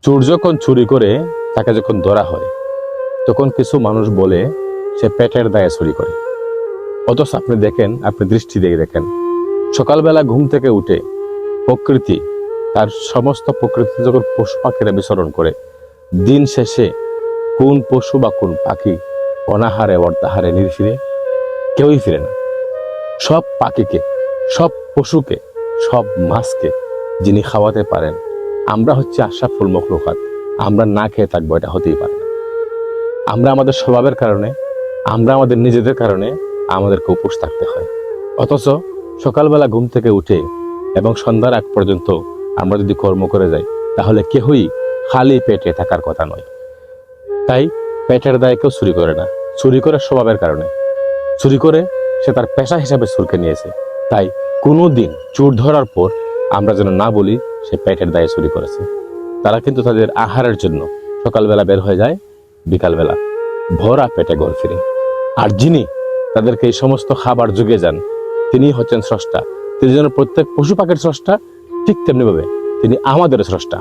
চোর যখন চুরি করে তাকে যখন ধরা হয় তখন কিছু মানুষ বলে সে পেটের দায়ে চুরি করে। অথচ আপনি দেখেন, আপনি দৃষ্টি দিয়ে দেখেন, সকালবেলা ঘুম থেকে উঠে প্রকৃতি তার সমস্ত প্রকৃতি যখন পশু পাখিরা বিচরণ করে, দিন শেষে কোন পশু বা কোন পাখি অনাহারে অর্ধাহারে নির্ফিরে? কেউই ফিরে না। সব পাখিকে, সব পশুকে, সব মাছকে যিনি খাওয়াতে পারেন, আমরা হচ্ছে আশরাফুল মখলুকাত, আমরা না খেয়ে থাকবো এটা হতেই পারে না। আমরা আমাদের স্বভাবের কারণে, আমরা আমাদের নিজেদের কারণে আমাদেরকে উপোস থাকতে হয়। অথচ সকালবেলা ঘুম থেকে উঠে এবং সন্ধ্যার আগ পর্যন্ত আমরা যদি কর্ম করে যাই, তাহলে কেহই খালি পেটে থাকার কথা নয়। তাই পেটের দায়ে কেউ চুরি করে না, চুরি করে স্বভাবের কারণে, চুরি করে সে তার পেশা হিসাবে চুরকে নিয়েছে। তাই কোনো দিন চোর ধরার পর আমরা যেন না বলি সে পেটের দায়ে চুরি করেছে। তারা কিন্তু তাদের আহারের জন্য সকালবেলা বের হয়ে যায়, বিকালবেলা ভরা পেটে ঘর ফিরে। আর যিনি তাদেরকে এই সমস্ত খাবার জুগিয়ে যান, তিনি হচ্ছেন স্রষ্টা। তিনি যেন প্রত্যেক পশু পাখির স্রষ্টা, ঠিক তেমনি ভাবে তিনি আমাদের স্রষ্টা।